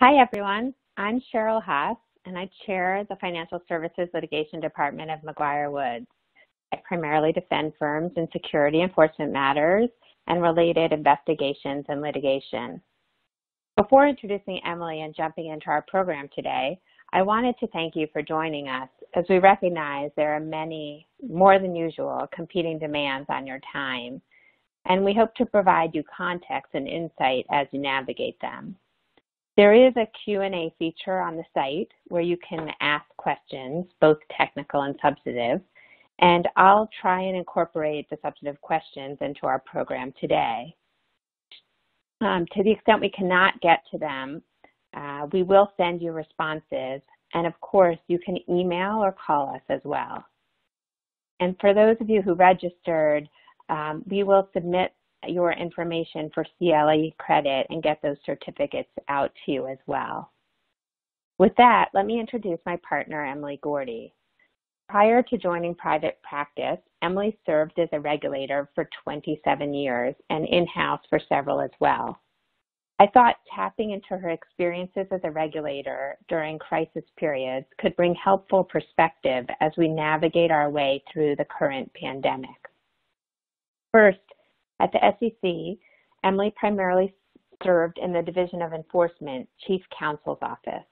Hi, everyone. I'm Cheryl Haas, and I chair the Financial Services Litigation Department of McGuire Woods. I primarily defend firms in security enforcement matters and related investigations and litigation. Before introducing Emily and jumping into our program today, I wanted to thank you for joining us as we recognize there are many, more than usual, competing demands on your time, and we hope to provide you context and insight as you navigate them. There is a Q&A feature on the site where you can ask questions, both technical and substantive, and I'll try and incorporate the substantive questions into our program today. To the extent we cannot get to them, we will send you responses, and of course, you can email or call us as well. And for those of you who registered, we will submit your information for CLE credit and get those certificates out to you as well. With that, let me introduce my partner, Emily Gordy. Prior to joining private practice, Emily served as a regulator for 27 years and in-house for several as well. I thought tapping into her experiences as a regulator during crisis periods could bring helpful perspective as we navigate our way through the current pandemic. First, at the SEC, Emily primarily served in the Division of Enforcement Chief Counsel's Office.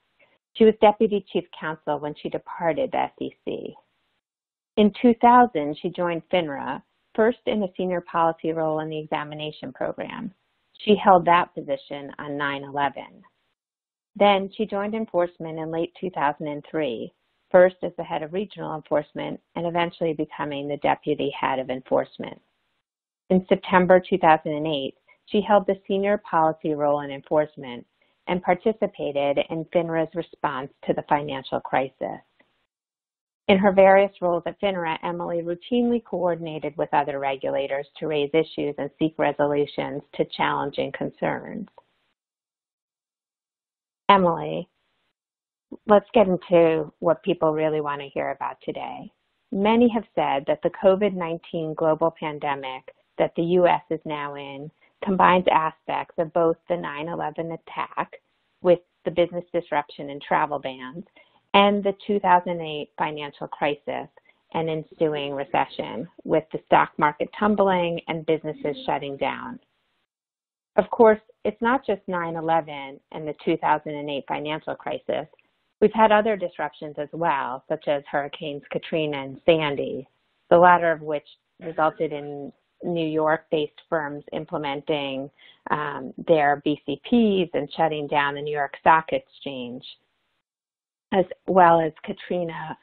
She was Deputy Chief Counsel when she departed the SEC. In 2000, she joined FINRA, first in a senior policy role in the examination program. She held that position on 9/11. Then she joined enforcement in late 2003, first as the head of regional enforcement and eventually becoming the deputy head of enforcement. In September 2008, she held the senior policy role in enforcement and participated in FINRA's response to the financial crisis. In her various roles at FINRA, Emily routinely coordinated with other regulators to raise issues and seek resolutions to challenging concerns. Emily, let's get into what people really want to hear about today. Many have said that the COVID-19 global pandemic that the U.S. is now in combines aspects of both the 9/11 attack with the business disruption and travel bans and the 2008 financial crisis and ensuing recession with the stock market tumbling and businesses shutting down. Of course, it's not just 9/11 and the 2008 financial crisis. We've had other disruptions as well, such as Hurricanes Katrina and Sandy, the latter of which resulted in New York-based firms implementing their BCPs and shutting down the New York Stock Exchange, as well as Katrina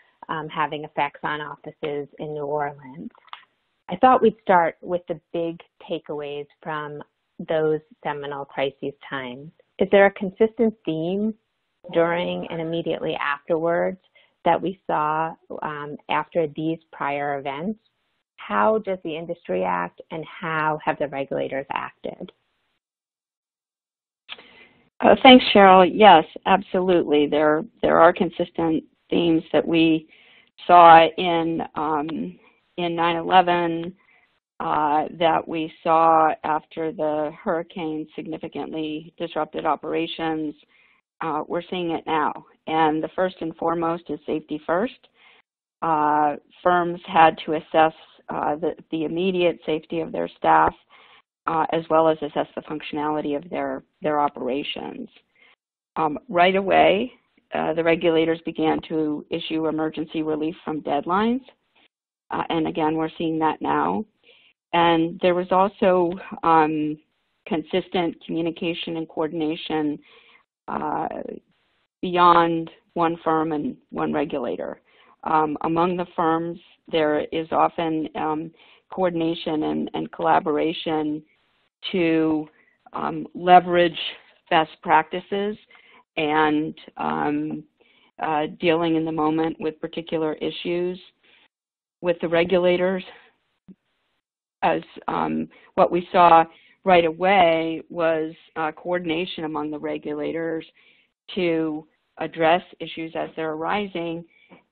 having effects on offices in New Orleans. I thought we'd start with the big takeaways from those seminal crises times. Is there a consistent theme during and immediately afterwards that we saw after these prior events? How does the industry act, and how have the regulators acted? Thanks, Cheryl. Yes, absolutely. There are consistent themes that we saw in 9/11, that we saw after the hurricane significantly disrupted operations. We're seeing it now. And the first and foremost is safety first. Firms had to assess the immediate safety of their staff, as well as assess the functionality of their operations. Right away, the regulators began to issue emergency relief from deadlines. And again, we're seeing that now. And there was also consistent communication and coordination beyond one firm and one regulator. Among the firms, there is often coordination and collaboration to leverage best practices and dealing in the moment with particular issues with the regulators. As what we saw right away was coordination among the regulators to address issues as they're arising.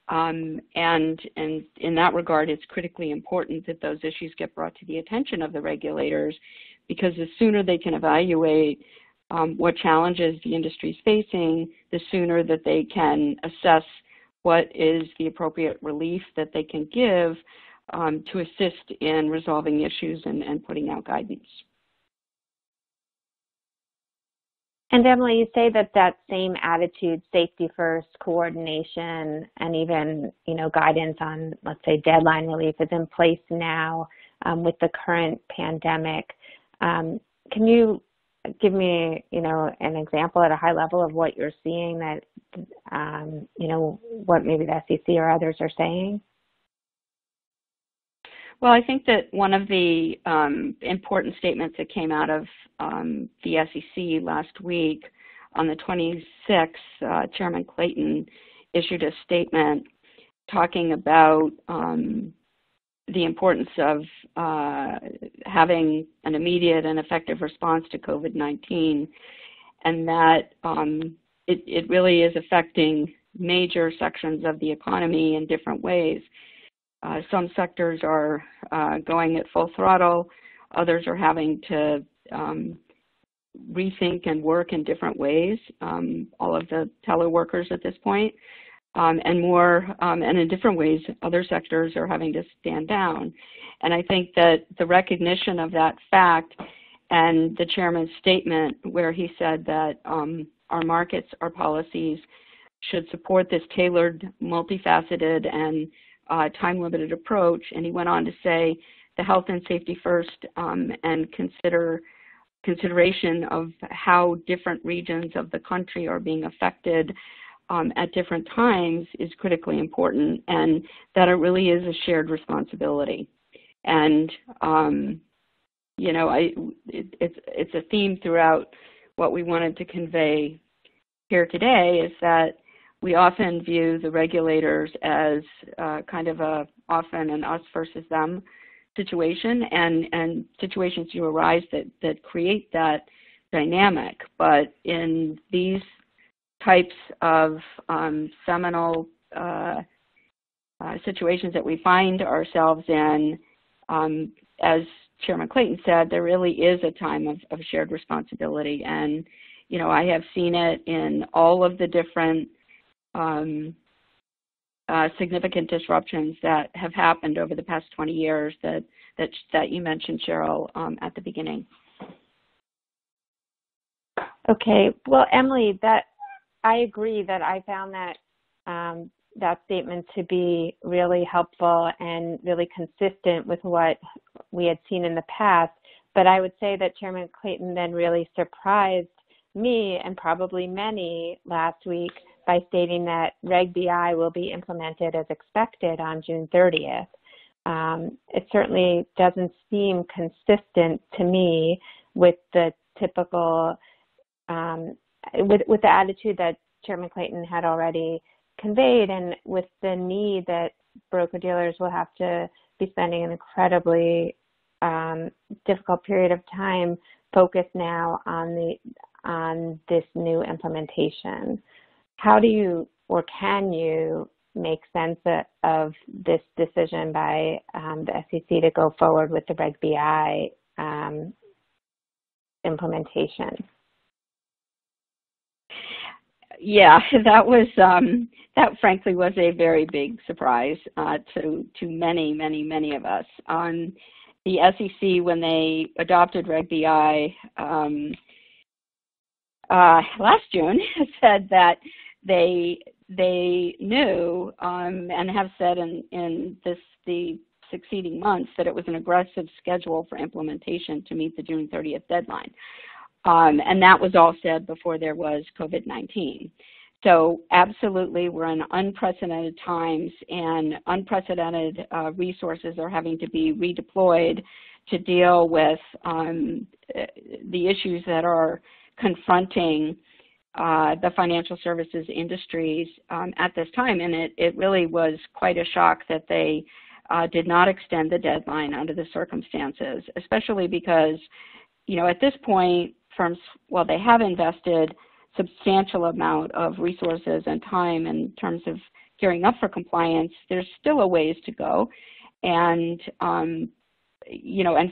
And in that regard, it's critically important that those issues get brought to the attention of the regulators, because the sooner they can evaluate what challenges the industry is facing, the sooner that they can assess what is the appropriate relief that they can give to assist in resolving issues and putting out guidance. And Emily, you say that that same attitude, safety first, coordination, and even, guidance on, let's say, deadline relief is in place now with the current pandemic. Can you give me, an example at a high level of what you're seeing that, what maybe the SEC or others are saying? Well, I think that one of the important statements that came out of the SEC last week, on the 26th, Chairman Clayton issued a statement talking about the importance of having an immediate and effective response to COVID-19, and that it really is affecting major sections of the economy in different ways. Some sectors are going at full throttle. Others are having to rethink and work in different ways. All of the teleworkers at this point, and in different ways, other sectors are having to stand down. And I think that the recognition of that fact and the chairman's statement where he said that our markets, our policies should support this tailored, multifaceted, and time-limited approach, and he went on to say the health and safety first and consideration of how different regions of the country are being affected at different times is critically important, and that it really is a shared responsibility. And it's a theme throughout what we wanted to convey here today, is that we often view the regulators as kind of often an us versus them situation, and situations do arise that create that dynamic. But in these types of seminal situations that we find ourselves in, as Chairman Clayton said, there really is a time of shared responsibility. And, I have seen it in all of the different significant disruptions that have happened over the past 20 years that you mentioned, Cheryl, at the beginning. Okay. Well, Emily, I agree that I found that that statement to be really helpful and really consistent with what we had seen in the past. But I would say that Chairman Clayton then really surprised me and probably many last week by stating that Reg BI will be implemented as expected on June 30th. It certainly doesn't seem consistent to me with the typical, with the attitude that Chairman Clayton had already conveyed, and with the need that broker-dealers will have to be spending an incredibly difficult period of time focused now on this new implementation. How do you, or can you, make sense of this decision by the SEC to go forward with the Reg BI implementation? Yeah, that frankly was a very big surprise to many of us. The SEC, when they adopted Reg BI last June, said that they knew and have said in the succeeding months that it was an aggressive schedule for implementation to meet the June 30th deadline. And that was all said before there was COVID-19. So absolutely, we're in unprecedented times, and unprecedented resources are having to be redeployed to deal with the issues that are confronting the financial services industries at this time. And it really was quite a shock that they did not extend the deadline under the circumstances, especially because, at this point, firms, while they have invested substantial amount of resources and time in terms of gearing up for compliance, there's still a ways to go. And, and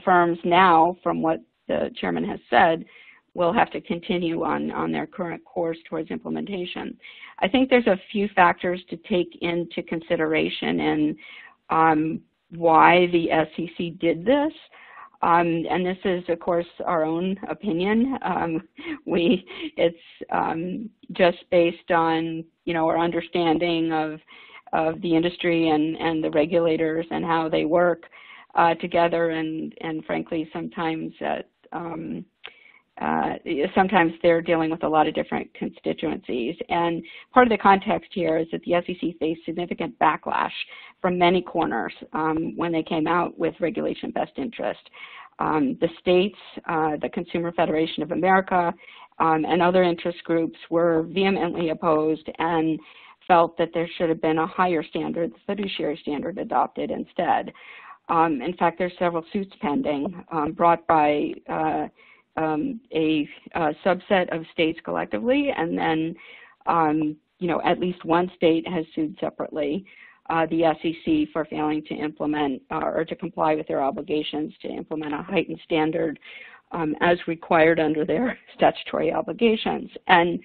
firms now, from what the chairman has said, will have to continue on their current course towards implementation. I think there's a few factors to take into consideration in why the SEC did this. And this is, of course, our own opinion. It's just based on, our understanding of the industry and the regulators and how they work together, and frankly, sometimes they're dealing with a lot of different constituencies. And part of the context here is that the SEC faced significant backlash from many corners when they came out with Regulation Best Interest. The states, the Consumer Federation of America, and other interest groups were vehemently opposed and felt that there should have been a higher standard, the fiduciary standard, adopted instead. In fact, there's several suits pending brought by a subset of states collectively, and then, at least one state has sued separately the SEC for failing to implement or to comply with their obligations to implement a heightened standard as required under their statutory obligations. And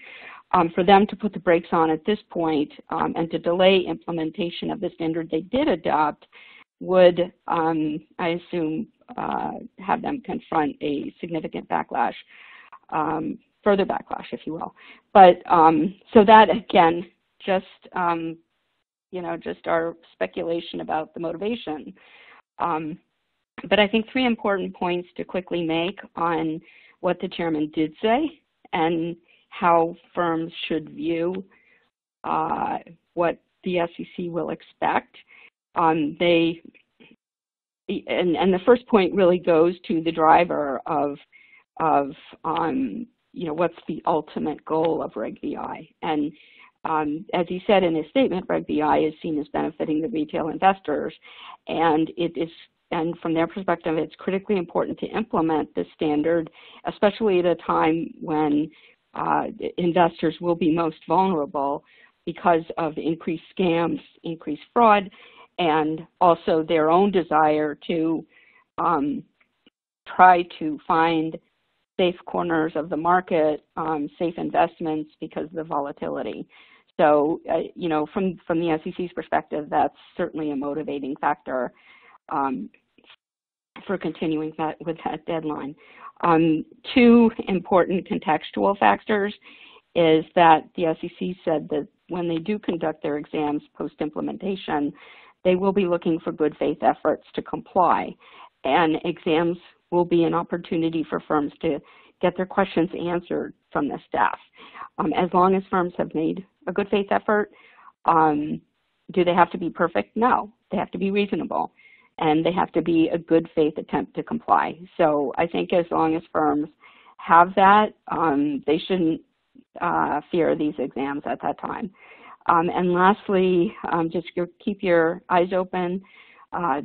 for them to put the brakes on at this point and to delay implementation of the standard they did adopt would, I assume, have them confront a significant backlash, further backlash, if you will. But so that, again, just our speculation about the motivation. But I think three important points to quickly make on what the chairman did say and how firms should view what the SEC will expect. And the first point really goes to the driver of what's the ultimate goal of Reg BI. And as he said in his statement, Reg BI is seen as benefiting the retail investors, and and from their perspective, it's critically important to implement this standard, especially at a time when investors will be most vulnerable because of increased scams, increased fraud, and also their own desire to try to find safe corners of the market, safe investments because of the volatility. So, from the SEC's perspective, that's certainly a motivating factor for continuing with that deadline. Two important contextual factors is that the SEC said that when they do conduct their exams post-implementation, they will be looking for good faith efforts to comply. And exams will be an opportunity for firms to get their questions answered from the staff. As long as firms have made a good faith effort, do they have to be perfect? No, they have to be reasonable. And they have to be a good faith attempt to comply. So I think as long as firms have that, they shouldn't fear these exams at that time. And lastly, just keep your eyes open.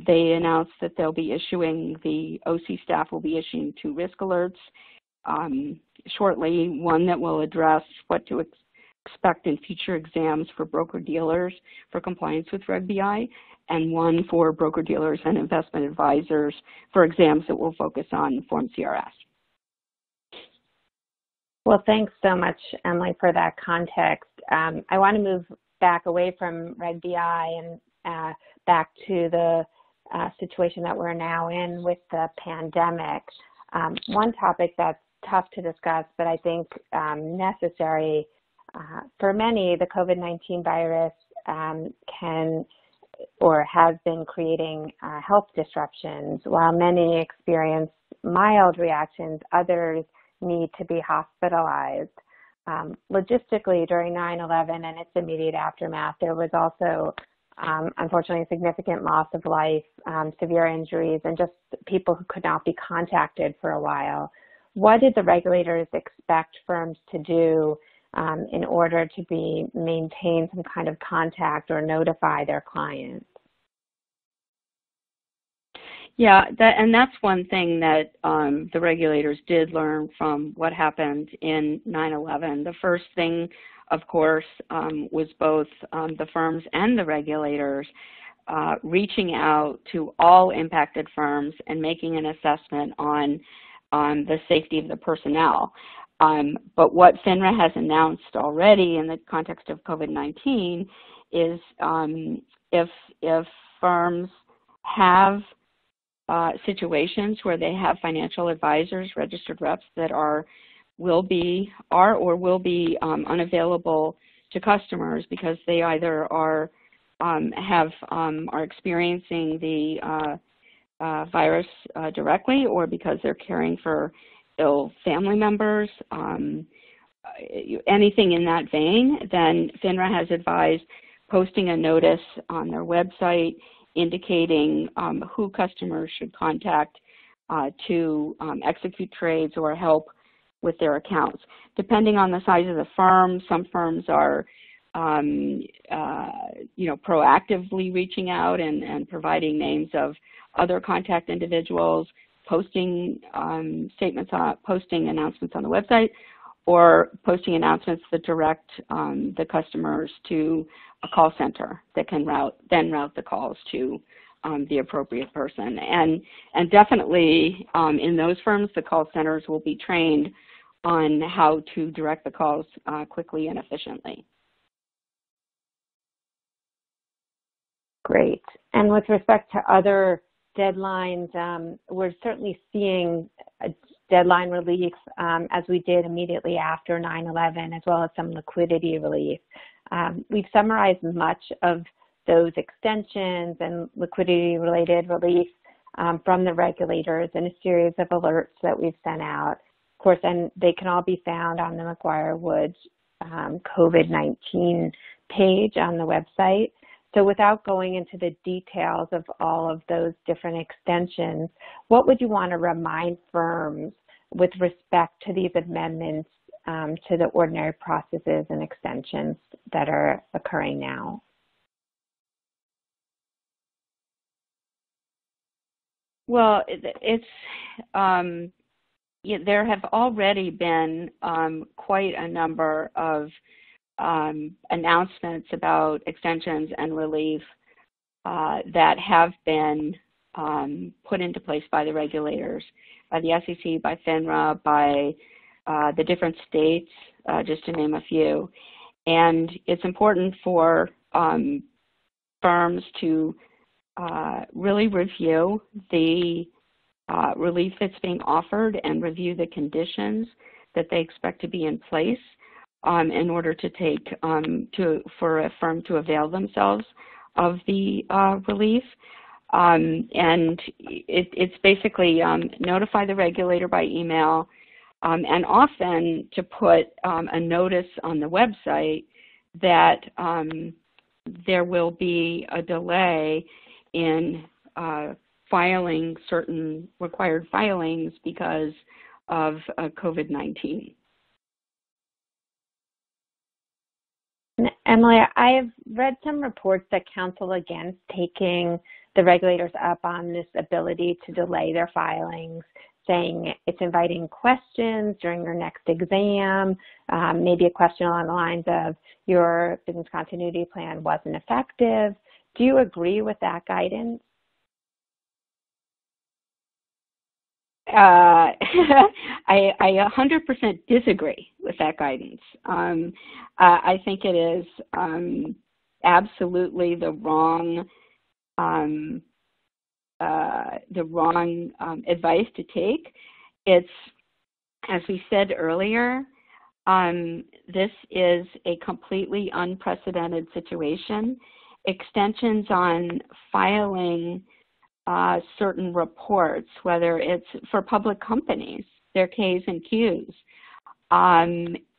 They announced that they'll be issuing, the OC staff will be issuing 2 risk alerts shortly, one that will address what to expect in future exams for broker-dealers for compliance with Reg BI, and one for broker-dealers and investment advisors for exams that will focus on Form CRS. Well, thanks so much, Emily, for that context. I want to move back away from Reg BI and back to the situation that we're now in with the pandemic. One topic that's tough to discuss, but I think necessary for many, the COVID-19 virus can or has been creating health disruptions. While many experience mild reactions, others need to be hospitalized. Logistically, during 9/11 and its immediate aftermath, there was also, unfortunately, a significant loss of life, severe injuries, and just people who could not be contacted for a while. What did the regulators expect firms to do in order to maintain some kind of contact or notify their clients? Yeah, and that's one thing that the regulators did learn from what happened in 9/11. The first thing, of course, was both the firms and the regulators reaching out to all impacted firms and making an assessment on the safety of the personnel. But what FINRA has announced already in the context of COVID-19 is if firms have situations where they have financial advisors, registered reps that will be unavailable to customers because they either are experiencing the virus directly, or because they're caring for ill family members, anything in that vein, then FINRA has advised posting a notice on their website indicating who customers should contact to execute trades or help with their accounts. Depending on the size of the firm, some firms are proactively reaching out and providing names of other contact individuals, posting posting announcements on the website, or posting announcements that direct the customers to a call center that can then route the calls to the appropriate person. And definitely in those firms, the call centers will be trained on how to direct the calls quickly and efficiently. Great. And with respect to other deadlines, we're certainly seeing a deadline relief as we did immediately after 9/11, as well as some liquidity relief. We've summarized much of those extensions and liquidity-related relief from the regulators in a series of alerts that we've sent out. Of course, and they can all be found on the McGuire-Woods COVID-19 page on the website. So without going into the details of all of those different extensions, what would you want to remind firms with respect to these amendments to the ordinary processes and extensions that are occurring now? Well, there have already been quite a number of announcements about extensions and relief that have been put into place by the regulators, by the SEC, by FINRA, by the different states, just to name a few. And it's important for firms to really review the relief that's being offered and review the conditions that they expect to be in place in order to take for a firm to avail themselves of the relief. And it's basically notify the regulator by email, and often to put a notice on the website that there will be a delay in filing certain required filings because of COVID-19. Emily, I have read some reports that counsel against taking the regulators up on this ability to delay their filings, saying it's inviting questions during your next exam, maybe a question along the lines of your business continuity plan wasn't effective. Do you agree with that guidance? I 100% disagree with that guidance. I think it is absolutely the wrong advice to take. It's, as we said earlier, this is a completely unprecedented situation. Extensions on filing certain reports, whether it's for public companies, their Ks and Qs,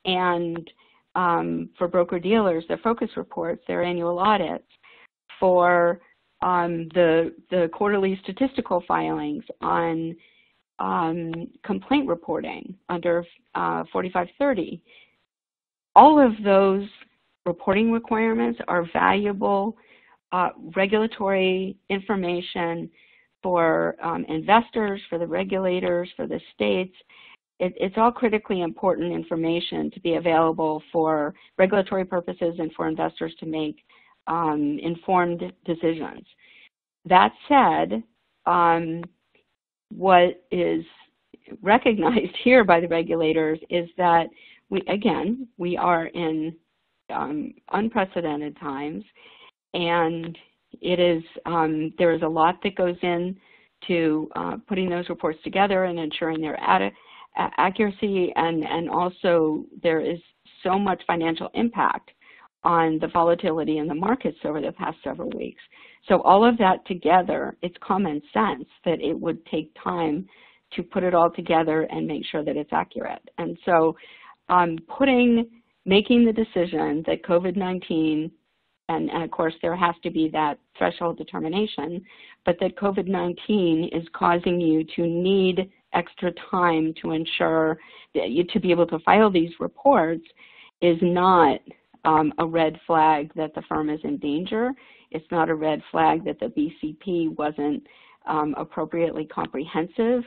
and for broker-dealers, their focus reports, their annual audits, for the quarterly statistical filings, on complaint reporting under 4530. All of those reporting requirements are valuable regulatory information for investors, for the regulators, for the states. It's all critically important information to be available for regulatory purposes and for investors to make informed decisions. That said, what is recognized here by the regulators is that we are in unprecedented times, and it is there is a lot that goes in to putting those reports together and ensuring their accuracy, and also there is so much financial impact on the volatility in the markets over the past several weeks. So all of that together, it's common sense that it would take time to put it all together and make sure that it's accurate. And so making the decision that COVID-19, and of course there has to be that threshold determination, but that COVID-19 is causing you to need extra time to ensure that to be able to file these reports is not a red flag that the firm is in danger. It's not a red flag that the BCP wasn't appropriately comprehensive.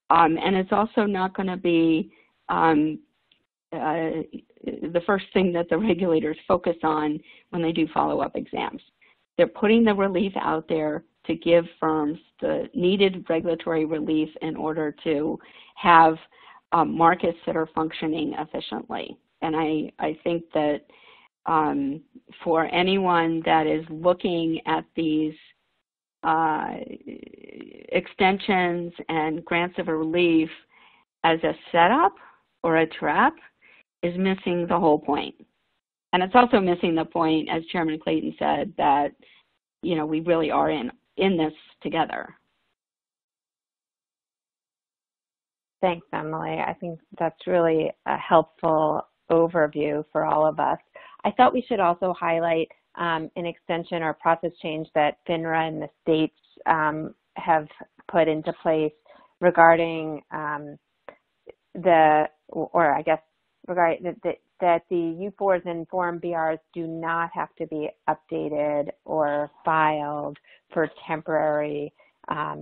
And it's also not going to be the first thing that the regulators focus on when they do follow-up exams. They're putting the relief out there to give firms the needed regulatory relief in order to have markets that are functioning efficiently. And I think that for anyone that is looking at these extensions and grants of relief as a setup or a trap is missing the whole point. And it's also missing the point, as Chairman Clayton said, that, you know, we really are in this together. Thanks, Emily. I think that's really a helpful overview for all of us. I thought we should also highlight an extension or process change that FINRA and the states have put into place regarding that the U4s and Form BRs do not have to be updated or filed for temporary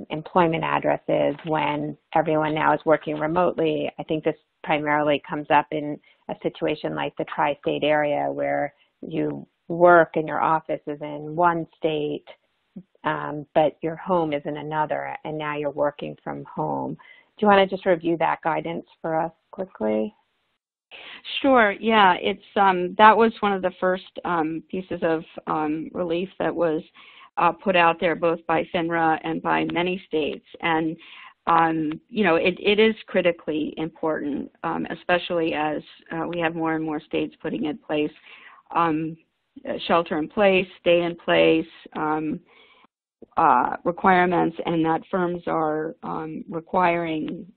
employment addresses when everyone now is working remotely. I think this primarily comes up in a situation like the tri-state area where you work and your office is in one state, but your home is in another, and now you're working from home. Do you want to just review that guidance for us quickly? Sure. Yeah, it's that was one of the first pieces of relief that was put out there, both by FINRA and by many states. And you know, it is critically important, especially as we have more and more states putting in place shelter in place, stay in place requirements, and that firms are requiring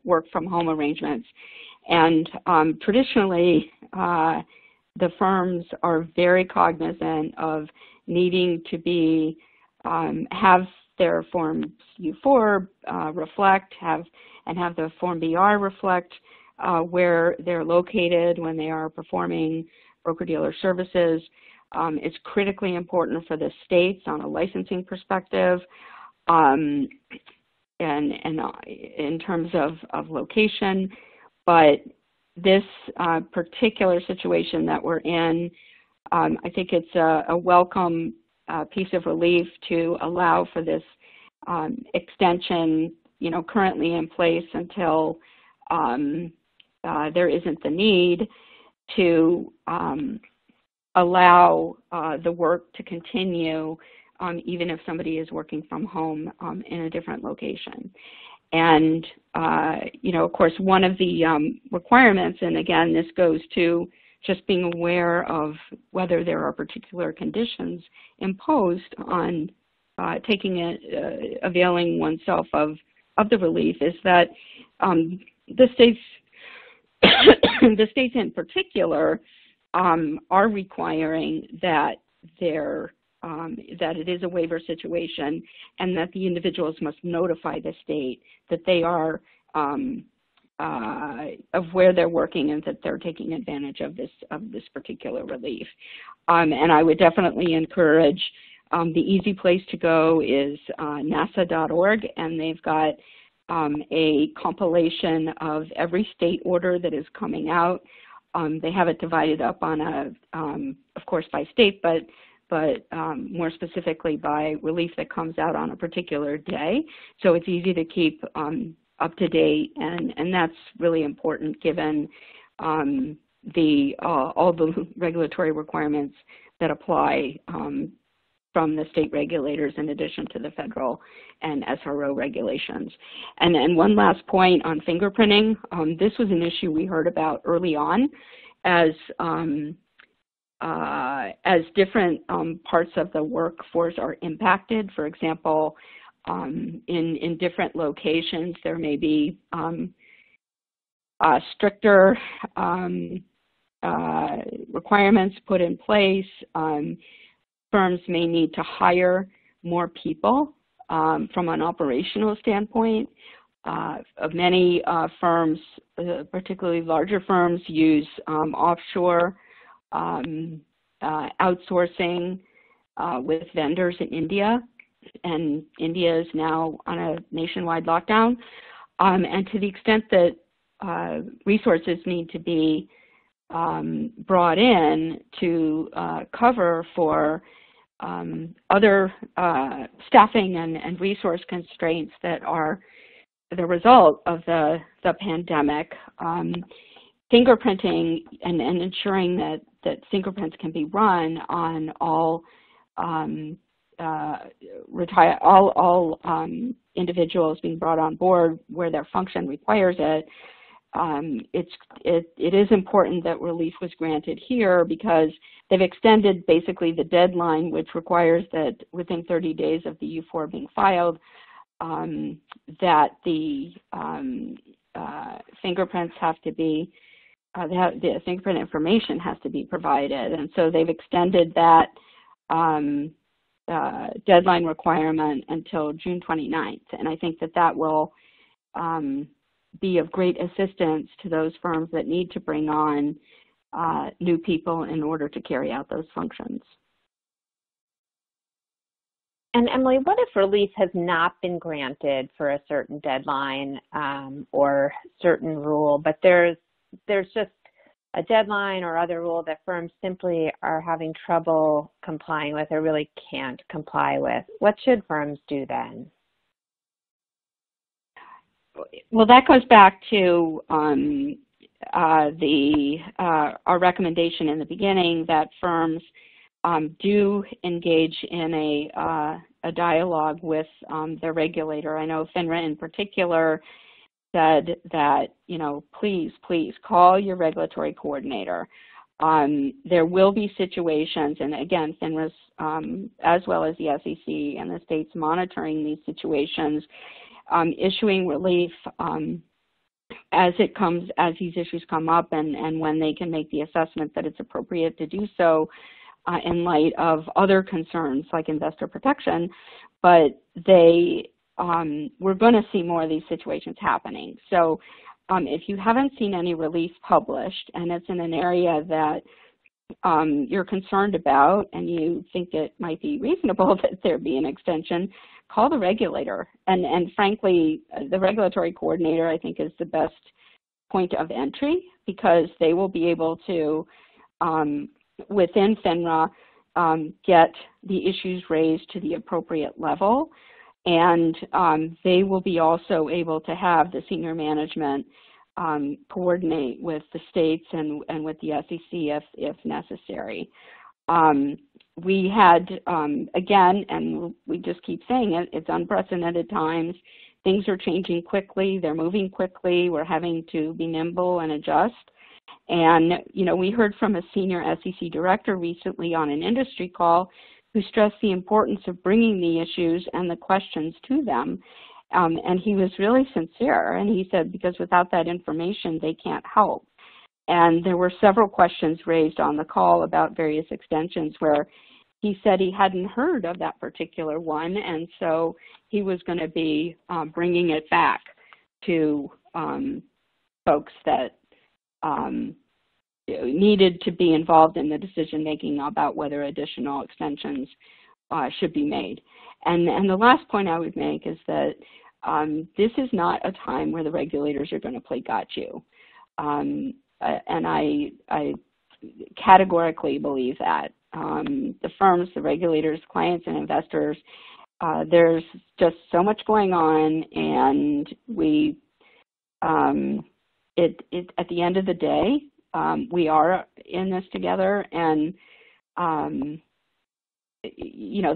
work from home arrangements. And traditionally, the firms are very cognizant of needing to be have their Forms U4 reflect, have the Form BR reflect where they're located when they are performing broker-dealer services. It's critically important for the states on a licensing perspective, and in terms of location. But this particular situation that we're in, I think it's a welcome piece of relief to allow for this extension, you know, currently in place until there isn't the need to allow the work to continue even if somebody is working from home in a different location. And, you know, of course, one of the requirements, and again, this goes to just being aware of whether there are particular conditions imposed on availing oneself of the relief, is that the states, the states in particular, are requiring that that it is a waiver situation, and that the individuals must notify the state that they are of where they're working and that they're taking advantage of this particular relief. And I would definitely encourage, the easy place to go is nasa.org, and they've got a compilation of every state order that is coming out. They have it divided up on of course, by state, but more specifically by relief that comes out on a particular day. So it's easy to keep up to date, and that's really important given all the regulatory requirements that apply from the state regulators in addition to the federal and SRO regulations. And one last point on fingerprinting. This was an issue we heard about early on as different parts of the workforce are impacted. For example, in different locations, there may be stricter requirements put in place. Firms may need to hire more people from an operational standpoint. Many firms, particularly larger firms, use offshore outsourcing with vendors in India, and India is now on a nationwide lockdown. And to the extent that resources need to be brought in to cover for other staffing and resource constraints that are the result of the pandemic, fingerprinting and ensuring that fingerprints can be run on all individuals being brought on board where their function requires it. It is important that relief was granted here because they've extended basically the deadline, which requires that within 30 days of the U4 being filed, that the fingerprints have to be, the fingerprint information has to be provided. And so they've extended that deadline requirement until June 29th. And I think that will be of great assistance to those firms that need to bring on new people in order to carry out those functions. And Emily, what if relief has not been granted for a certain deadline or certain rule, but there's just a deadline or other rule that firms simply are having trouble complying with or really can't comply with? What should firms do then? Well, that goes back to our recommendation in the beginning that firms do engage in a dialogue with their regulator. I know FINRA in particular said that, please call your regulatory coordinator. There will be situations, and again, FINRA's as well as the SEC and the states monitoring these situations, issuing relief as these issues come up and when they can make the assessment that it's appropriate to do so in light of other concerns like investor protection. But we're going to see more of these situations happening. So if you haven't seen any relief published and it's in an area that you're concerned about and you think it might be reasonable that there be an extension, call the regulator. And frankly, the regulatory coordinator, I think, is the best point of entry because they will be able to, within FINRA, get the issues raised to the appropriate level. And they will be also able to have the senior management coordinate with the states and with the SEC if necessary. We had, again, and we just keep saying it, it's unprecedented times. Things are changing quickly. They're moving quickly. We're having to be nimble and adjust. And, we heard from a senior SEC director recently on an industry call who stressed the importance of bringing the issues and the questions to them. And he was really sincere. And he said, because without that information, they can't help. And there were several questions raised on the call about various extensions where he said he hadn't heard of that particular one. And so he was going to be bringing it back to folks that needed to be involved in the decision-making about whether additional extensions should be made. And the last point I would make is that this is not a time where the regulators are going to play got you. And I categorically believe that. The firms, the regulators, clients, and investors, there's just so much going on, and we at the end of the day, we are in this together, and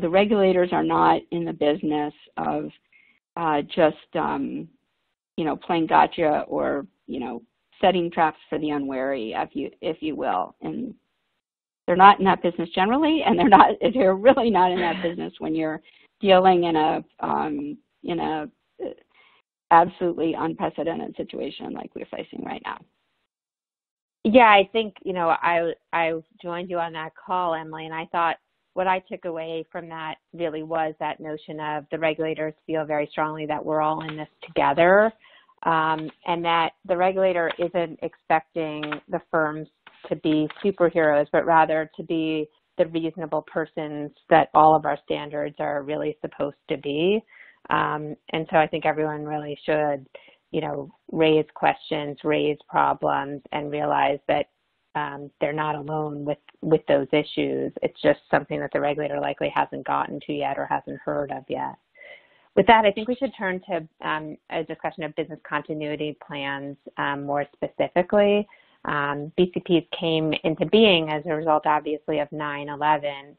the regulators are not in the business of just playing gotcha or setting traps for the unwary, if you will. And they're not in that business generally, and they're really not in that business when you're dealing in a absolutely unprecedented situation like we're facing right now. Yeah, I think, I joined you on that call, Emily, and I thought what I took away from that really was that notion of the regulators feel very strongly that we're all in this together, and that the regulator isn't expecting the firms to be superheroes, but rather to be the reasonable persons that all of our standards are really supposed to be. And so I think everyone really should, raise questions, raise problems, and realize that they're not alone with those issues. It's just something that the regulator likely hasn't gotten to yet or hasn't heard of yet. With that, I think we should turn to a discussion of business continuity plans more specifically. BCPs came into being as a result, obviously, of 9/11.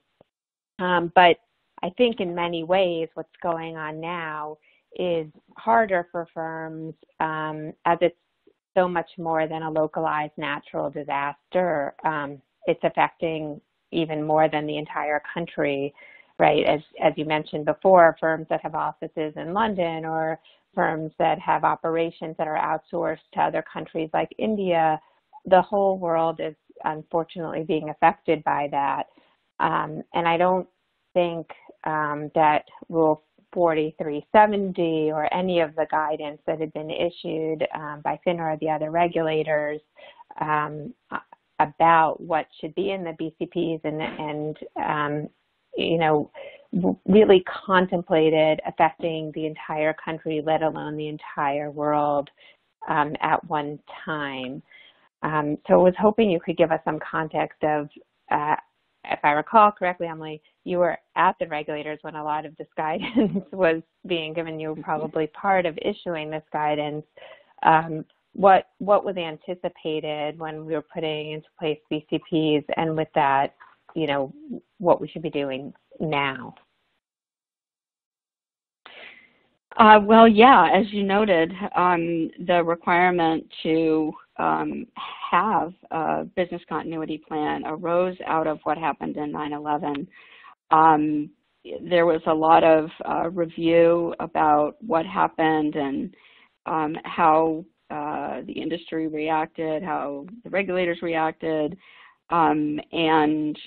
But I think in many ways what's going on now is harder for firms as it's so much more than a localized natural disaster. It's affecting even more than the entire country, right? As you mentioned before, firms that have offices in London or firms that have operations that are outsourced to other countries like India, the whole world is unfortunately being affected by that. And I don't think that Rule 4370 or any of the guidance that had been issued by FINRA or the other regulators about what should be in the BCPs and really contemplated affecting the entire country, let alone the entire world at one time. So I was hoping you could give us some context of, if I recall correctly, Emily, you were at the regulators when a lot of this guidance was being given. You were probably part of issuing this guidance. What was anticipated when we were putting into place BCPs, and with that, what we should be doing now? Well, yeah, as you noted, the requirement to have a business continuity plan arose out of what happened in 9/11. There was a lot of review about what happened and how the industry reacted, how the regulators reacted, and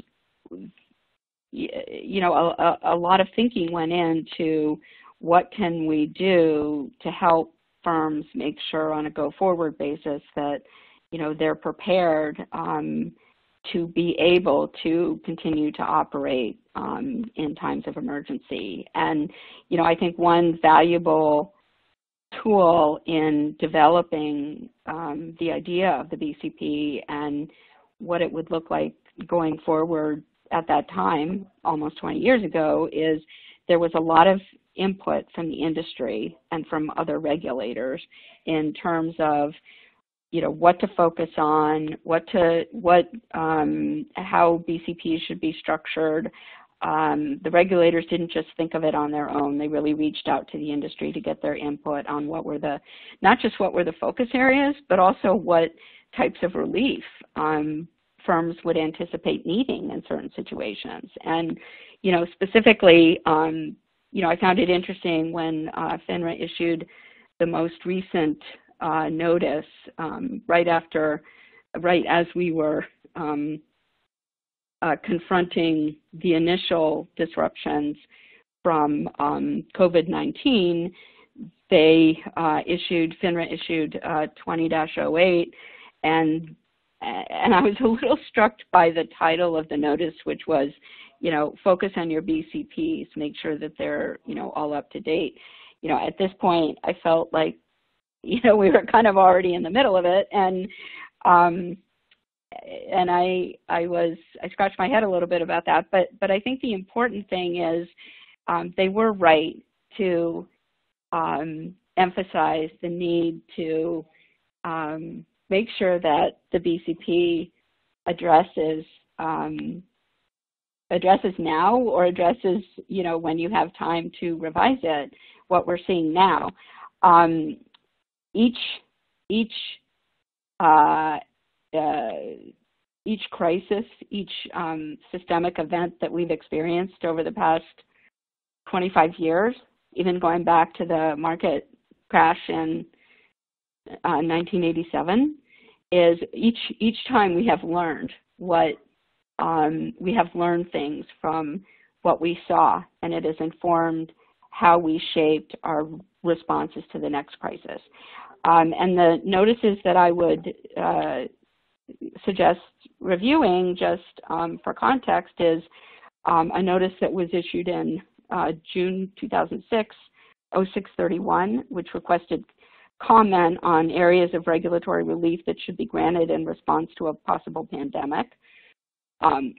a lot of thinking went into what can we do to help firms make sure on a go-forward basis that, they're prepared to be able to continue to operate in times of emergency. And, I think one valuable tool in developing the idea of the BCP and what it would look like going forward at that time, almost 20 years ago, is there was a lot of input from the industry and from other regulators in terms of, what to focus on, how BCPs should be structured. The regulators didn't just think of it on their own. They really reached out to the industry to get their input on not just what were the focus areas, but also what types of relief firms would anticipate needing in certain situations. And, specifically, I found it interesting when FINRA issued the most recent notice right as we were confronting the initial disruptions from COVID-19. FINRA issued 20-08, and I was a little struck by the title of the notice, which was, focus on your BCPs, make sure that they're, all up to date. At this point, I felt like, we were kind of already in the middle of it, and I scratched my head a little bit about that. But I think the important thing is they were right to emphasize the need to make sure that the BCP addresses now, or addresses, when you have time to revise it, what we're seeing now. Each crisis, each systemic event that we've experienced over the past 25 years, even going back to the market crash in 1987, is each time we have learned things from what we saw, and it has informed how we shaped our responses to the next crisis. And the notices that I would suggest reviewing, just for context, is a notice that was issued in June 2006, 0631, which requested comment on areas of regulatory relief that should be granted in response to a possible pandemic. And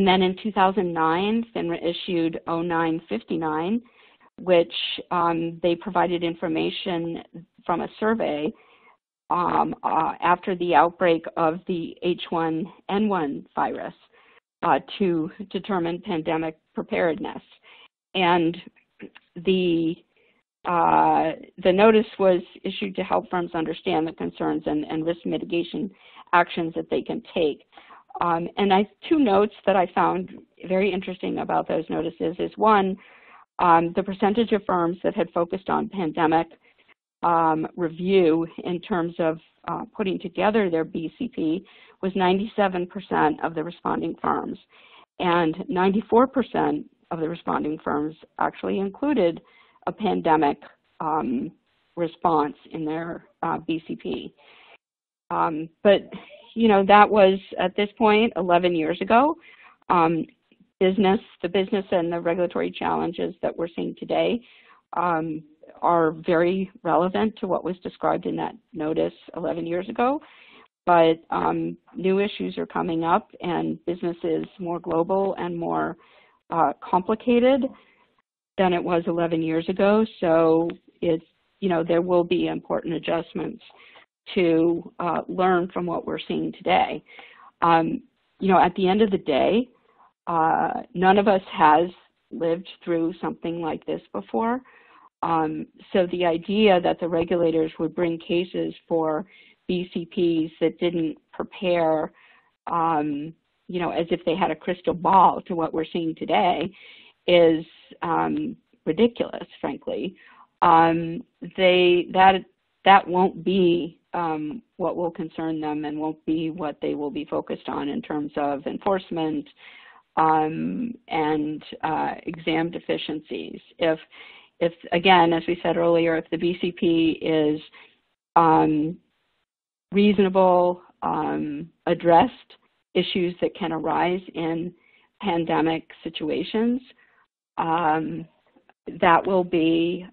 then in 2009, FINRA issued 0959, which they provided information from a survey after the outbreak of the H1N1 virus to determine pandemic preparedness. And the notice was issued to help firms understand the concerns and risk mitigation actions that they can take. And two notes that I found very interesting about those notices is, one, the percentage of firms that had focused on pandemic review in terms of putting together their BCP was 97% of the responding firms, and 94% of the responding firms actually included a pandemic response in their BCP. But that was, at this point, 11 years ago. The business and the regulatory challenges that we're seeing today are very relevant to what was described in that notice 11 years ago. But new issues are coming up, and business is more global and more complicated than it was 11 years ago. So it's, there will be important adjustments to learn from what we're seeing today. At the end of the day, none of us has lived through something like this before. So the idea that the regulators would bring cases for BCPs that didn't prepare, as if they had a crystal ball to what we're seeing today is ridiculous, frankly. That won't be what will concern them, and won't be what they will be focused on in terms of enforcement and exam deficiencies. If again, as we said earlier, if the BCP is reasonable, addressed issues that can arise in pandemic situations, that will be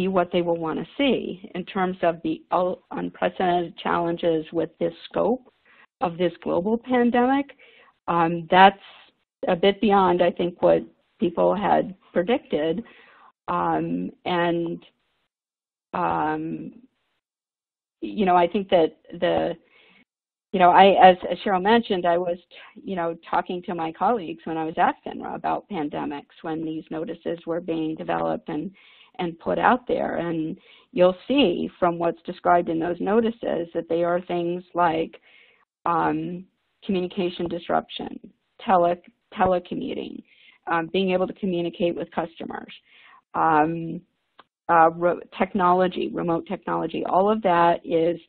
what they will want to see. In terms of the unprecedented challenges with this scope of this global pandemic, that's a bit beyond, I think, what people had predicted. I think that as Cheryl mentioned, I was, talking to my colleagues when I was at FINRA about pandemics when these notices were being developed and put out there. And you'll see from what's described in those notices that they are things like communication disruption, telecommuting, being able to communicate with customers, technology, remote technology. All of that is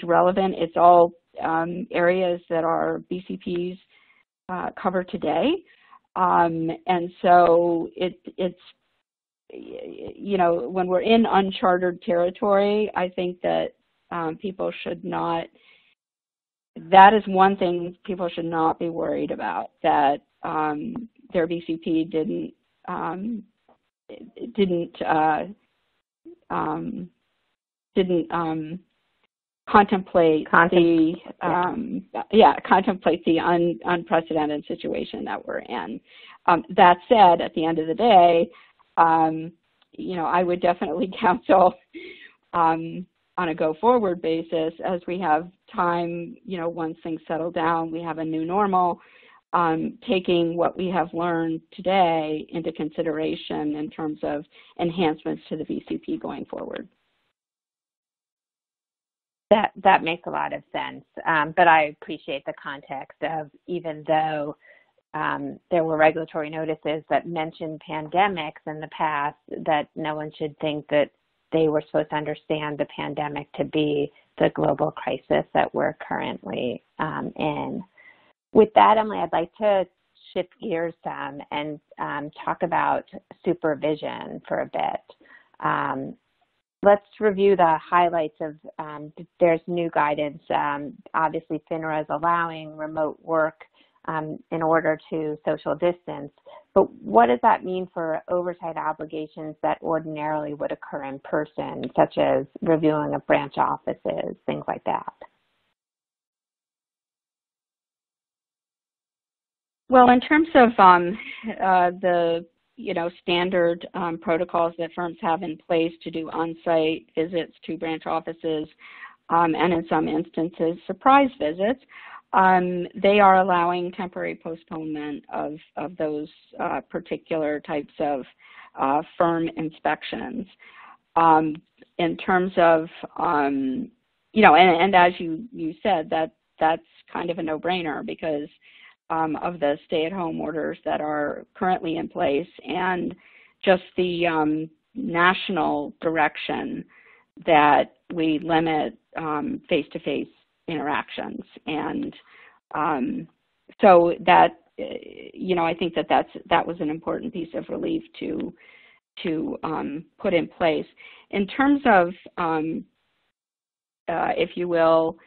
relevant. It's all areas that our BCPs cover today. And so it's, when we're in uncharted territory, I think that people should not, that is one thing people should not be worried about, that their BCP didn't contemplate the unprecedented situation that we're in. That said, at the end of the day, I would definitely counsel on a go-forward basis, as we have time, once things settle down, we have a new normal, taking what we have learned today into consideration in terms of enhancements to the VCP going forward. That makes a lot of sense, but I appreciate the context of, even though there were regulatory notices that mentioned pandemics in the past, that no one should think that they were supposed to understand the pandemic to be the global crisis that we're currently in. With that, Emily, I'd like to shift gears some and talk about supervision for a bit. Let's review the highlights of, there's new guidance. Obviously, FINRA is allowing remote work in order to social distance, but what does that mean for oversight obligations that ordinarily would occur in person, such as reviewing of branch offices, things like that? Well, in terms of the standard protocols that firms have in place to do on-site visits to branch offices, and in some instances surprise visits, they are allowing temporary postponement of those particular types of firm inspections. In terms of, and as you said, that's kind of a no-brainer because of the stay-at-home orders that are currently in place and just the national direction that we limit face-to-face interactions. And so that, I think that was an important piece of relief to put in place. In terms of, if you will,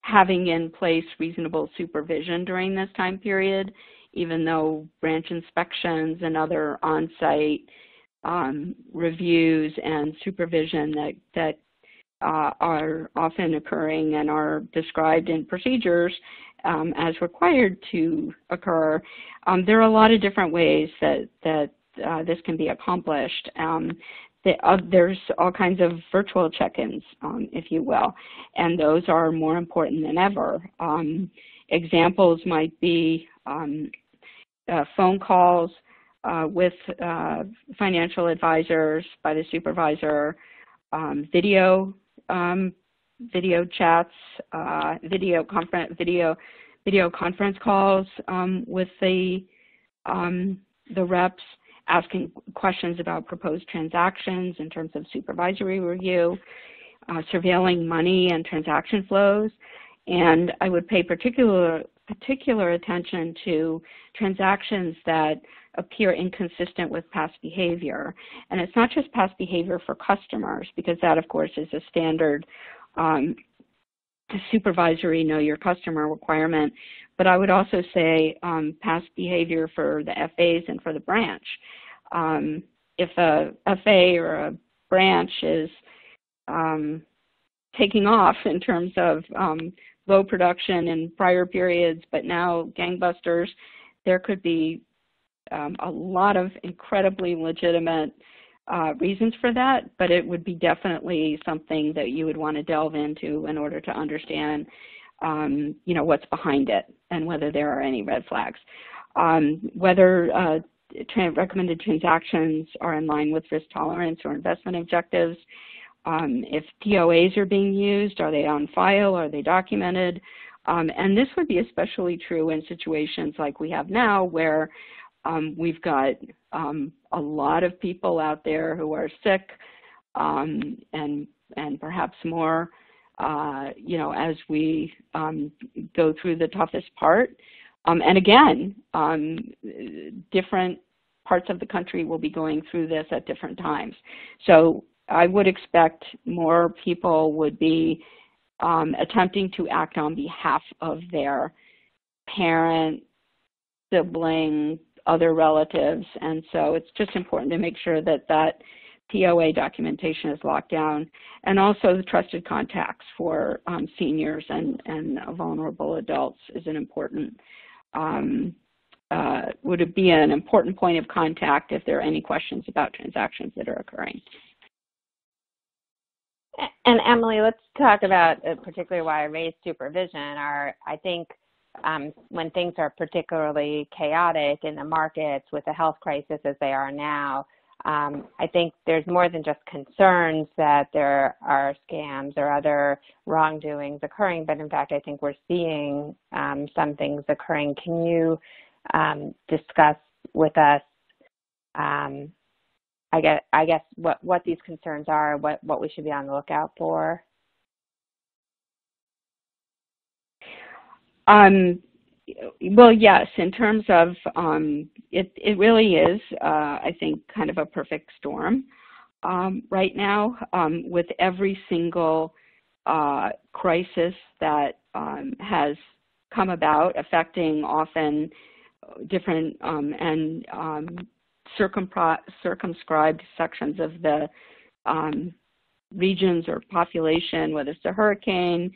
having in place reasonable supervision during this time period, even though branch inspections and other on-site reviews and supervision that are often occurring and are described in procedures as required to occur, there are a lot of different ways that this can be accomplished. There's all kinds of virtual check-ins, if you will, and those are more important than ever. Examples might be phone calls with financial advisors by the supervisor, video chats, video conference calls with the reps, asking questions about proposed transactions in terms of supervisory review, surveilling money and transaction flows. And I would pay particular attention to transactions that appear inconsistent with past behavior. And it's not just past behavior for customers, because that, of course, is a standard supervisory know your customer requirement. But I would also say past behavior for the FAs and for the branch. If a FA or a branch is taking off in terms of low production in prior periods, but now gangbusters, there could be a lot of incredibly legitimate reasons for that, but it would be definitely something that you would want to delve into in order to understand what's behind it and whether there are any red flags. Whether recommended transactions are in line with risk tolerance or investment objectives. If POAs are being used, are they on file? Are they documented? And this would be especially true in situations like we have now, where we've got a lot of people out there who are sick, and perhaps more, as we go through the toughest part. And again, different parts of the country will be going through this at different times. So I would expect more people would be attempting to act on behalf of their parent, sibling, other relatives. And so it's just important to make sure that that POA documentation is locked down, and also the trusted contacts for seniors and vulnerable adults is an important, would it be an important point of contact if there are any questions about transactions that are occurring. And Emily, let's talk about particularly why I raised supervision. I think when things are particularly chaotic in the markets with the health crisis as they are now, I think there's more than just concerns that there are scams or other wrongdoings occurring, but in fact, I think we're seeing some things occurring. Can you discuss with us, I guess what these concerns are, what we should be on the lookout for? Well, yes, in terms of, it really is, I think, kind of a perfect storm right now, with every single crisis that has come about affecting often different and circumscribed sections of the regions or population, whether it's a hurricane,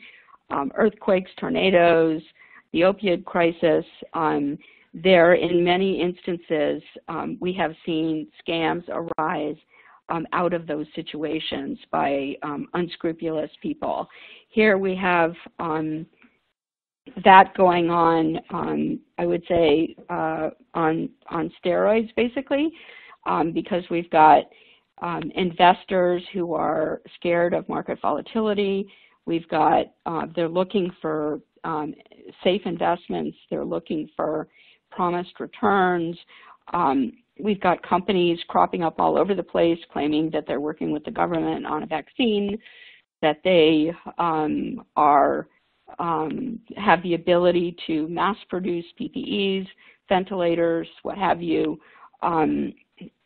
earthquakes, tornadoes, the opioid crisis. There, in many instances, we have seen scams arise out of those situations by unscrupulous people. Here we have that going on, I would say, on steroids, basically, because we've got investors who are scared of market volatility. We've got, they're looking for safe investments. They're looking for promised returns. We've got companies cropping up all over the place claiming that they're working with the government on a vaccine, that they have the ability to mass produce PPEs, ventilators, what have you.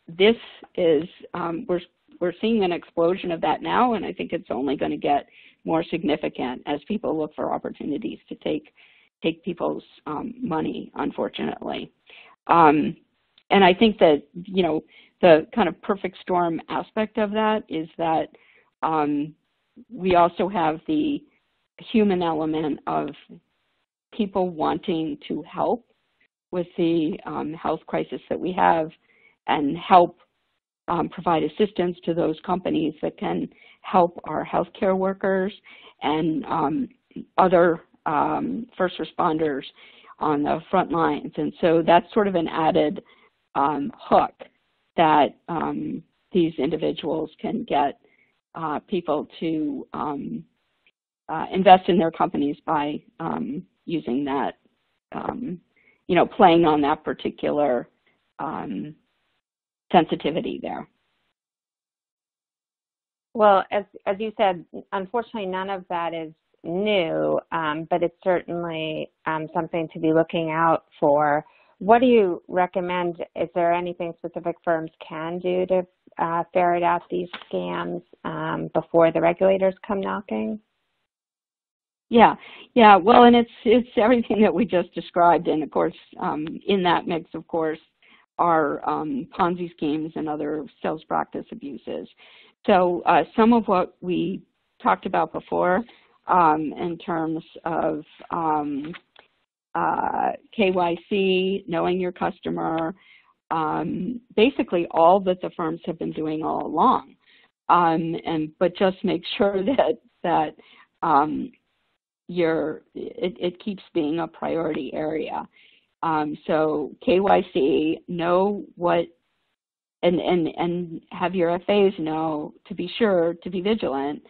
This is, we're seeing an explosion of that now, and I think it's only going to get more significant as people look for opportunities to take people's money, unfortunately. And I think that, you know, the kind of perfect storm aspect of that is that we also have the human element of people wanting to help with the health crisis that we have and help provide assistance to those companies that can help our healthcare workers and other first responders on the front lines. And so that's sort of an added hook that these individuals can get people to invest in their companies by using that, you know, playing on that particular sensitivity there. Well, as you said, unfortunately, none of that is new, but it's certainly something to be looking out for. What do you recommend? Is there anything specific firms can do to ferret out these scams before the regulators come knocking? Yeah. Well, and it's everything that we just described, and of course, in that mix, of course, are Ponzi schemes and other sales practice abuses. So some of what we talked about before in terms of KYC, knowing your customer, basically all that the firms have been doing all along, but just make sure that it keeps being a priority area. So KYC, know what, and have your FAs know, to be sure, to be vigilant,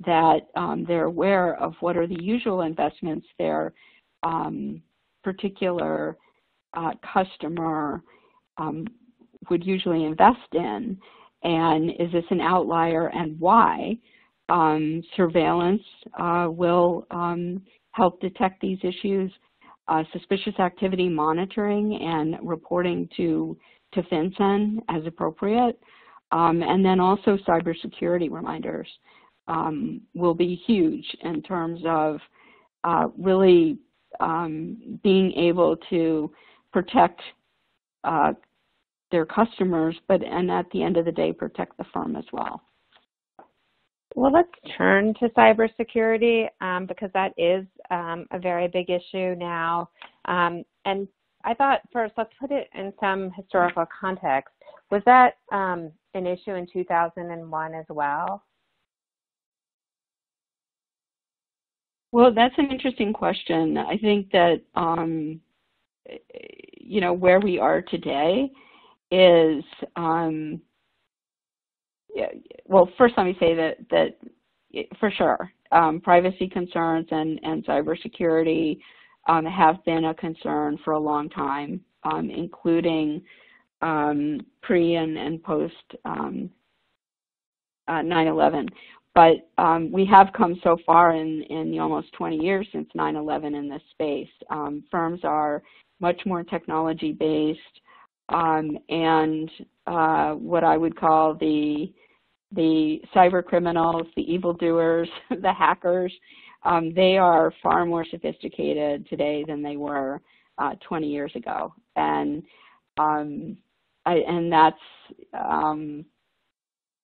that they're aware of what are the usual investments their particular customer would usually invest in, and is this an outlier and why. Surveillance will help detect these issues, suspicious activity monitoring and reporting to FinCEN as appropriate, and then also cybersecurity reminders will be huge in terms of really being able to protect their customers, and at the end of the day, protect the firm as well. Well, let's turn to cybersecurity because that is a very big issue now. And I thought first, let's put it in some historical context. Was that an issue in 2001 as well? Well, that's an interesting question. I think that, where we are today is, well, first let me say that for sure, privacy concerns and cybersecurity have been a concern for a long time, including pre and post 9/11. But we have come so far in the almost 20 years since 9/11 in this space. Firms are much more technology-based, and what I would call the cyber criminals, the evildoers, the hackers, they are far more sophisticated today than they were 20 years ago, and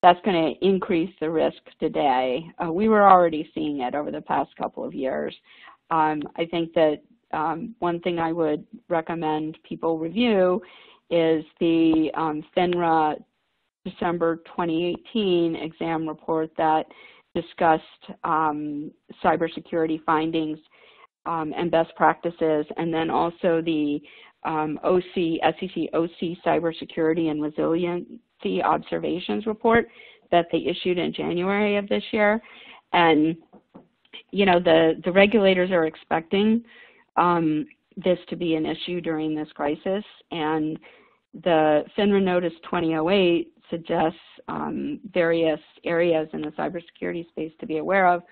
that's going to increase the risk today. We were already seeing it over the past couple of years. I think that one thing I would recommend people review is the FINRA December 2018 exam report that discussed cybersecurity findings and best practices, and then also the SEC OC Cybersecurity and Resiliency Observations report that they issued in January of this year. And, the regulators are expecting this to be an issue during this crisis, and the FINRA Notice 2008 suggests various areas in the cybersecurity space to be aware of.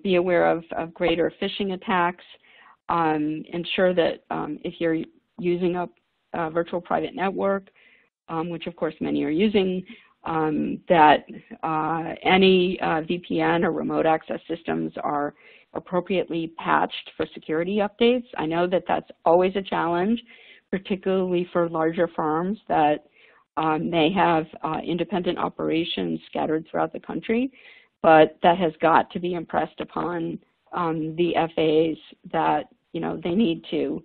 Be aware of greater phishing attacks. Ensure that if you're using a virtual private network, which of course many are using, that any VPN or remote access systems are appropriately patched for security updates. I know that that's always a challenge, particularly for larger firms that may have independent operations scattered throughout the country, but that has got to be impressed upon the FAs that they need to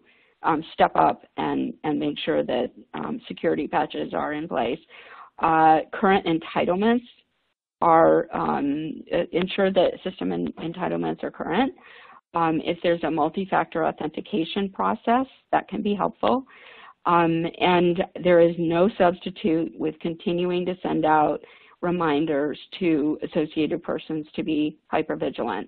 step up and make sure that security patches are in place. Current entitlements are ensure that system entitlements are current. If there's a multi-factor authentication process, that can be helpful. And there is no substitute with continuing to send out reminders to associated persons to be hypervigilant.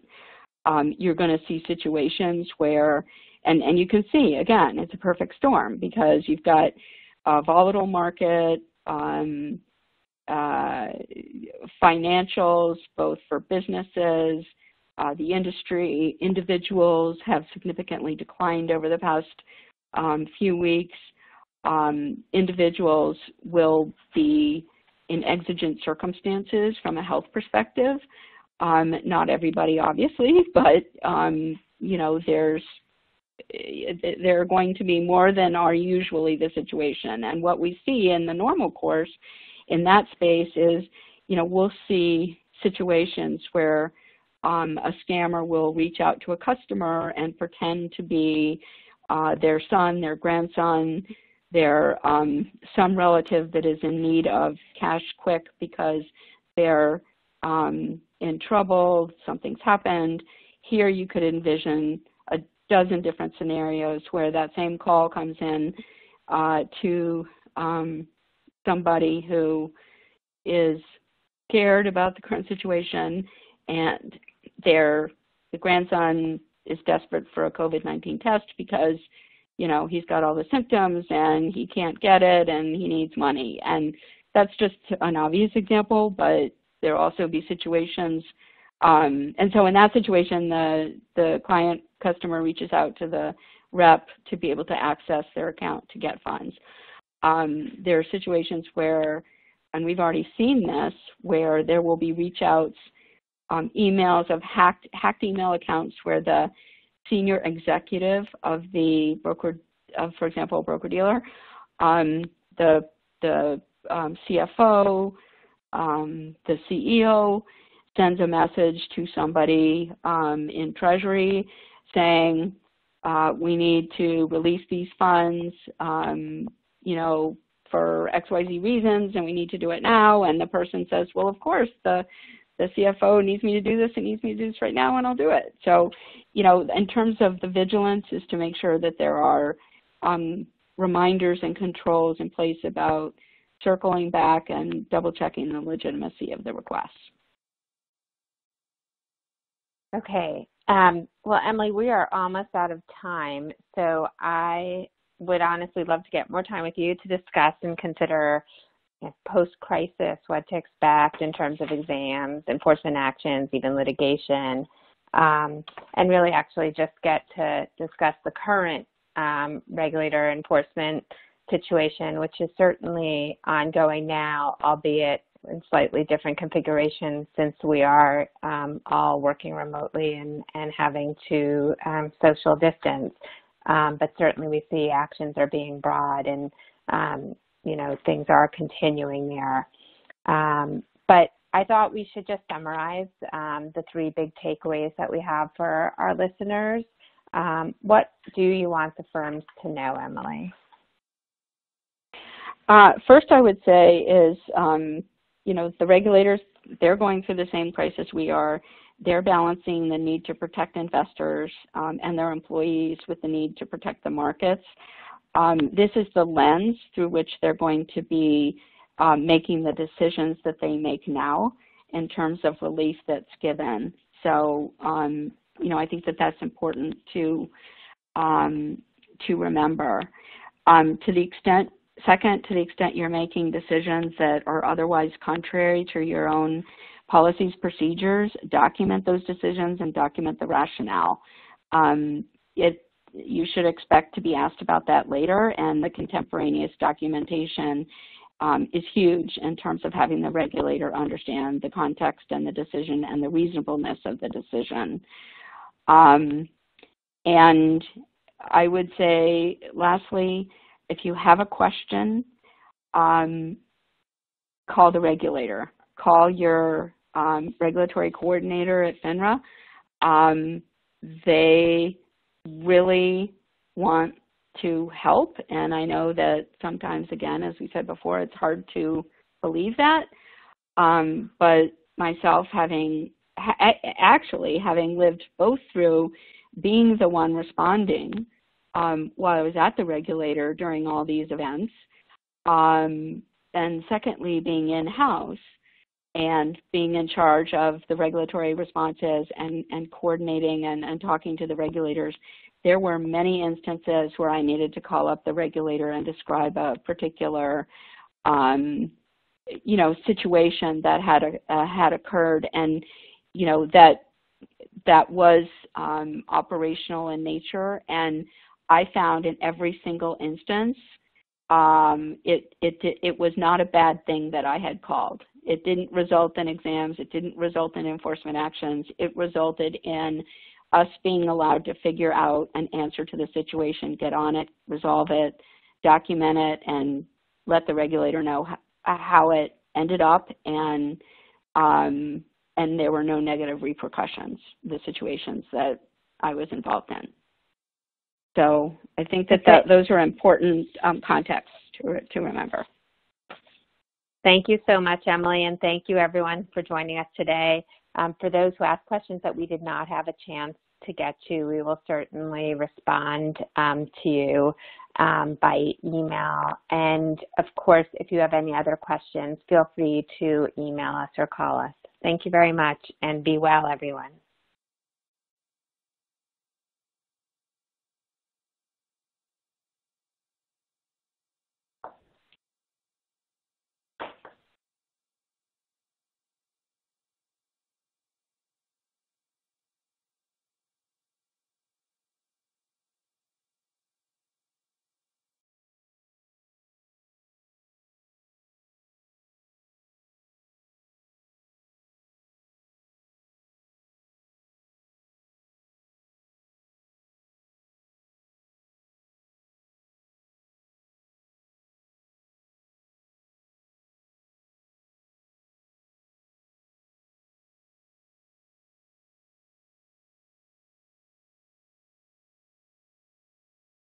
You're going to see situations where, and you can see, again, it's a perfect storm because you've got a volatile market, financials, both for businesses, the industry, individuals have significantly declined over the past few weeks. Individuals will be in exigent circumstances from a health perspective. Not everybody, obviously, but there are going to be more than are usually the situation. And what we see in the normal course in that space is, we'll see situations where a scammer will reach out to a customer and pretend to be their son, their grandson, their some relative that is in need of cash quick because they're in trouble, something's happened. Here you could envision a dozen different scenarios where that same call comes in to somebody who is scared about the current situation, and the grandson is desperate for a COVID-19 test because he's got all the symptoms and he can't get it and he needs money. And that's just an obvious example, but there'll also be situations. And so in that situation, the customer reaches out to the rep to be able to access their account to get funds. There are situations where, and we've already seen this, where there will be reach outs, emails of hacked email accounts where the senior executive of the broker, for example, a broker-dealer, the CFO, the CEO sends a message to somebody in Treasury saying, we need to release these funds, for XYZ reasons, and we need to do it now. And the person says, well, of course, the the CFO needs me to do this and needs me to do this right now, and I'll do it. So, in terms of the vigilance is to make sure that there are reminders and controls in place about circling back and double checking the legitimacy of the requests. Okay. Well, Emily, we are almost out of time, so I would honestly love to get more time with you to discuss and consider post-crisis, what to expect in terms of exams, enforcement actions, even litigation, and really actually just get to discuss the current regulator enforcement situation, which is certainly ongoing now, albeit in slightly different configurations since we are all working remotely and having to social distance. But certainly we see actions are being brought and things are continuing there. But I thought we should just summarize the three big takeaways that we have for our listeners. What do you want the firms to know, Emily? First, I would say is, the regulators, they're going through the same crisis we are. They're balancing the need to protect investors and their employees with the need to protect the markets. This is the lens through which they're going to be making the decisions that they make now in terms of relief that's given. So, I think that that's important to remember. To the extent you're making decisions that are otherwise contrary to your own policies, procedures, document those decisions and document the rationale. You should expect to be asked about that later, and the contemporaneous documentation is huge in terms of having the regulator understand the context and the decision and the reasonableness of the decision. And I would say, lastly, if you have a question, call the regulator. Call your regulatory coordinator at FINRA. They really want to help, and I know that sometimes, again, as we said before, it's hard to believe that, but myself having lived both through being the one responding while I was at the regulator during all these events, and secondly, being in-house and being in charge of the regulatory responses and coordinating and talking to the regulators, there were many instances where I needed to call up the regulator and describe a particular, situation that had occurred, and that was operational in nature. And I found in every single instance, it was not a bad thing that I had called. It didn't result in exams. It didn't result in enforcement actions. It resulted in us being allowed to figure out an answer to the situation, get on it, resolve it, document it, and let the regulator know how it ended up, and there were no negative repercussions, the situations that I was involved in. So I think that those are important contexts to remember. Thank you so much, Emily, and thank you, everyone, for joining us today. For those who asked questions that we did not have a chance to get to, we will certainly respond to you by email. And, of course, if you have any other questions, feel free to email us or call us. Thank you very much, and be well, everyone.